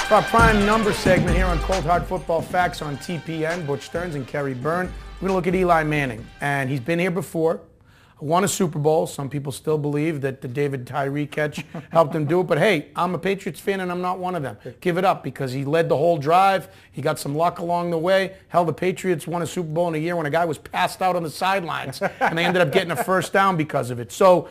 For our prime number segment here on Cold Hard Football Facts on TPN, Butch Stearns and Kerry Byrne. We're going to look at Eli Manning, and he's been here before. Won a Super Bowl. Some people still believe that the David Tyree catch helped him do it. But hey, I'm a Patriots fan, and I'm not one of them. Give it up, because he led the whole drive. He got some luck along the way. Hell, the Patriots won a Super Bowl in a year when a guy was passed out on the sidelines, and they ended up getting a first down because of it. So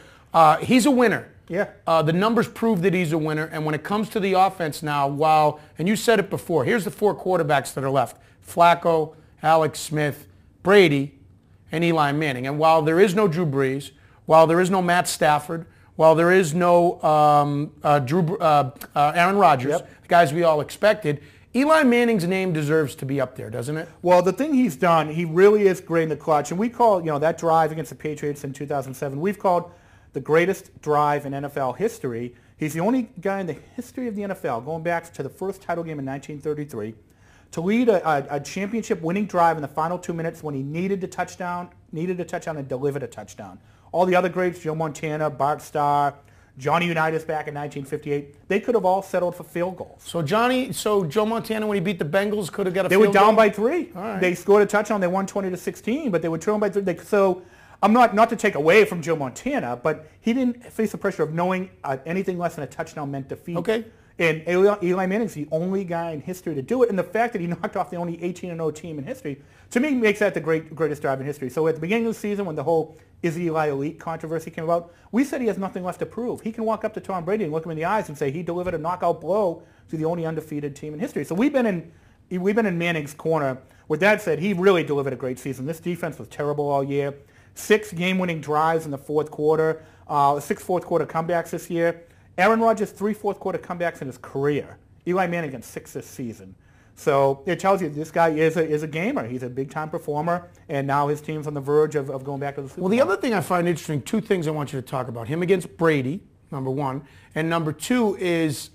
he's a winner. Yeah. The numbers prove that he's a winner. And when it comes to the offense now, and you said it before, here's the four quarterbacks that are left: Flacco, Alex Smith, Brady, and Eli Manning. And while there is no Drew Brees, while there is no Matt Stafford, while there is no Aaron Rodgers, the guys we all expected, Eli Manning's name deserves to be up there, doesn't it? Well, the thing he's done, he really is great in the clutch. And we call, that drive against the Patriots in 2007, we've called the greatest drive in NFL history. He's the only guy in the history of the NFL, going back to the first title game in 1933, to lead a championship-winning drive in the final 2 minutes when he needed a touchdown and delivered a touchdown. All the other greats, Joe Montana, Bart Starr, Johnny Unitas back in 1958, they could have all settled for field goals. So Joe Montana, when he beat the Bengals, could have got a field goal? They were down by 3. All right. They scored a touchdown. They won 20-16, but they were trailing by 3. So I'm not to take away from Joe Montana, but he didn't face the pressure of knowing anything less than a touchdown meant defeat. Okay. And Eli Manning's the only guy in history to do it. And the fact that he knocked off the only 18-0 team in history, to me, makes that the greatest drive in history. So at the beginning of the season, when the whole "Is Eli elite?" controversy came about, we said he has nothing left to prove. He can walk up to Tom Brady and look him in the eyes and say he delivered a knockout blow to the only undefeated team in history. So we've been in Manning's corner. With that said, he really delivered a great season. This defense was terrible all year. 6 game-winning drives in the fourth quarter. 6 fourth-quarter comebacks this year. Aaron Rodgers, 3 fourth-quarter comebacks in his career. Eli Manning got 6 this season. So it tells you this guy is a gamer. He's a big-time performer, and now his team's on the verge of going back to the Super Bowl. Well, the other thing I find interesting, 2 things I want you to talk about. Him against Brady, number 1, and number 2 is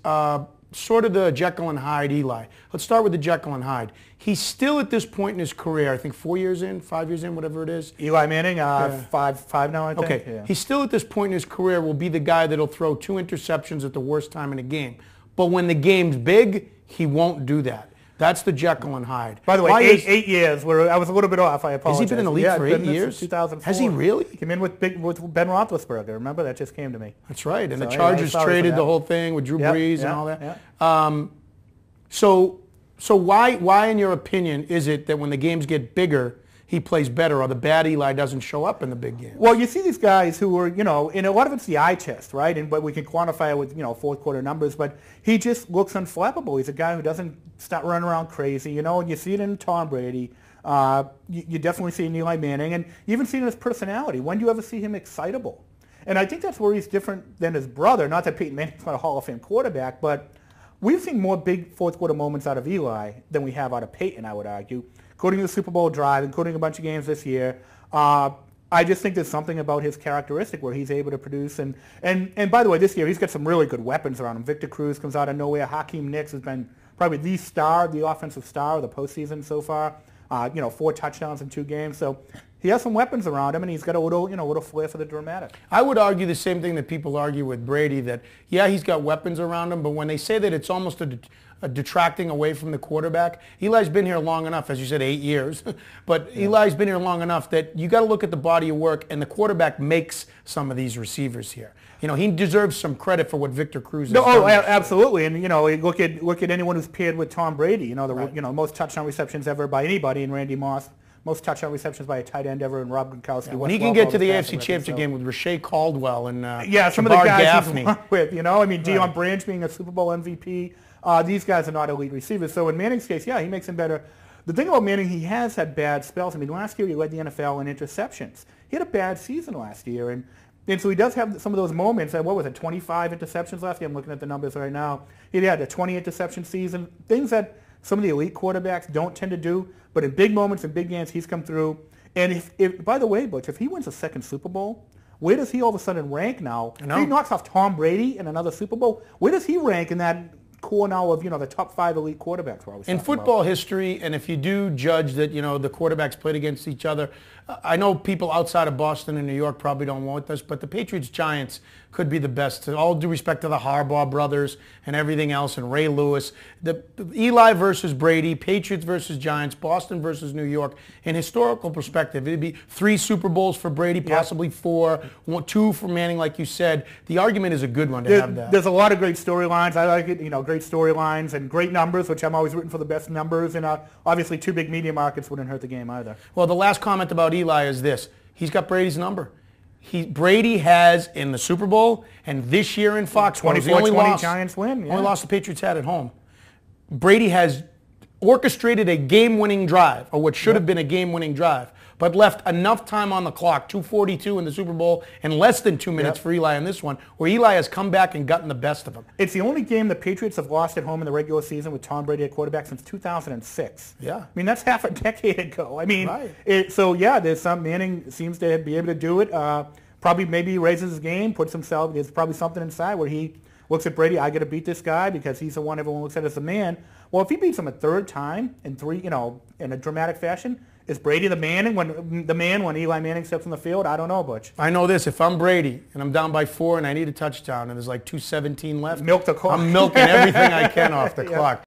sort of the Jekyll and Hyde Eli. Let's start with the Jekyll and Hyde. He's still at this point in his career, I think 4 years in, 5 years in, whatever it is. Eli Manning, five now, I think. Okay. Yeah. He's still at this point in his career will be the guy that'll throw 2 interceptions at the worst time in a game. But when the game's big, he won't do that. That's the Jekyll and Hyde. By the way, eight years. Where I was a little bit off. I apologize. Has he been in the league for 8 years? 2004. Has he really? Came in with Ben Roethlisberger. Remember, that just came to me. That's right. And So, the Chargers traded the whole thing with Drew Brees and all that. So why, in your opinion, is it that when the games get bigger, he plays better, or the bad Eli doesn't show up in the big games? Well, you see these guys who are, and a lot of it's the eye test, right? But we can quantify it with, fourth quarter numbers. But he just looks unflappable. He's a guy who doesn't start running around crazy, and you see it in Tom Brady. You definitely see it in Eli Manning, and you even see it in his personality. When do you ever see him excitable? And I think that's where he's different than his brother. Not that Peyton Manning's not a Hall of Fame quarterback, but we've seen more big fourth quarter moments out of Eli than we have out of Peyton, I would argue, including the Super Bowl drive, including a bunch of games this year. I just think there's something about his characteristic where he's able to produce. And by the way, this year he's got some really good weapons around him. Victor Cruz comes out of nowhere. Hakeem Nicks has been probably the offensive star of the postseason so far. 4 touchdowns in 2 games. So he has some weapons around him, and he's got a little flair for the dramatic. I would argue the same thing that people argue with Brady, that, yeah, he's got weapons around him, but when they say that it's almost a detracting away from the quarterback, Eli's been here long enough, as you said, 8 years, but Eli's been here long enough that you got to look at the body of work, and the quarterback makes some of these receivers here. He deserves some credit for what Victor Cruz has done. Oh, absolutely. And look at anyone who's paired with Tom Brady. Most touchdown receptions ever by anybody in Randy Moss. Most touchdown receptions by a tight end ever in Rob Gronkowski. Yeah, when he can get to the AFC Championship game with Rashay Caldwell and some of the guys Gaffney. he's worked with. Deion Branch being a Super Bowl MVP. These guys are not elite receivers. So in Manning's case, he makes him better. The thing about Manning, he has had bad spells. Last year he led the NFL in interceptions. He had a bad season last year, and so he does have some of those moments. What was it, 25 interceptions last year? I'm looking at the numbers right now. He had a 20 interception season, things that some of the elite quarterbacks don't tend to do. But in big moments, in big games, he's come through. And if by the way, Butch, if he wins a second Super Bowl, where does he all of a sudden rank now? If he knocks off Tom Brady in another Super Bowl, where does he rank in that core now of, the top 5 elite quarterbacks. In football history, and if you do judge that, the quarterbacks played against each other, I know people outside of Boston and New York probably don't want this, but the Patriots-Giants could be the best. All due respect to the Harbaugh brothers and everything else, and Ray Lewis. The Eli versus Brady, Patriots versus Giants, Boston versus New York. In historical perspective, it'd be 3 Super Bowls for Brady, possibly 4, 2 for Manning, like you said. The argument is a good one to have that. There's a lot of great storylines. I like it, great storylines and great numbers, which I'm always rooting for the best numbers. And obviously 2 big media markets wouldn't hurt the game either. Well, the last comment about Eli is this. He's got Brady's number. Brady has in the Super Bowl and this year in Foxborough. 24-20 Giants win. Only loss the Patriots had at home. Brady has orchestrated a game-winning drive, or what should have been a game-winning drive, but left enough time on the clock, 2:42 in the Super Bowl, and less than 2 minutes for Eli in this one, where Eli has come back and gotten the best of him. It's the only game the Patriots have lost at home in the regular season with Tom Brady at quarterback since 2006. Yeah. I mean, that's half a decade ago. I mean, right. There's some, Manning seems to be able to do it. Probably maybe raises his game, puts himself, there's probably something inside where he looks at Brady, I got to beat this guy because he's the one everyone looks at as the man. Well, if he beats him a 3rd time in 3, in a dramatic fashion, is Brady the man when Eli Manning steps on the field? I don't know, Butch. I know this. If I'm Brady and I'm down by 4 and I need a touchdown and there's like 2:17 left, Milk the clock. I'm milking everything I can off the clock.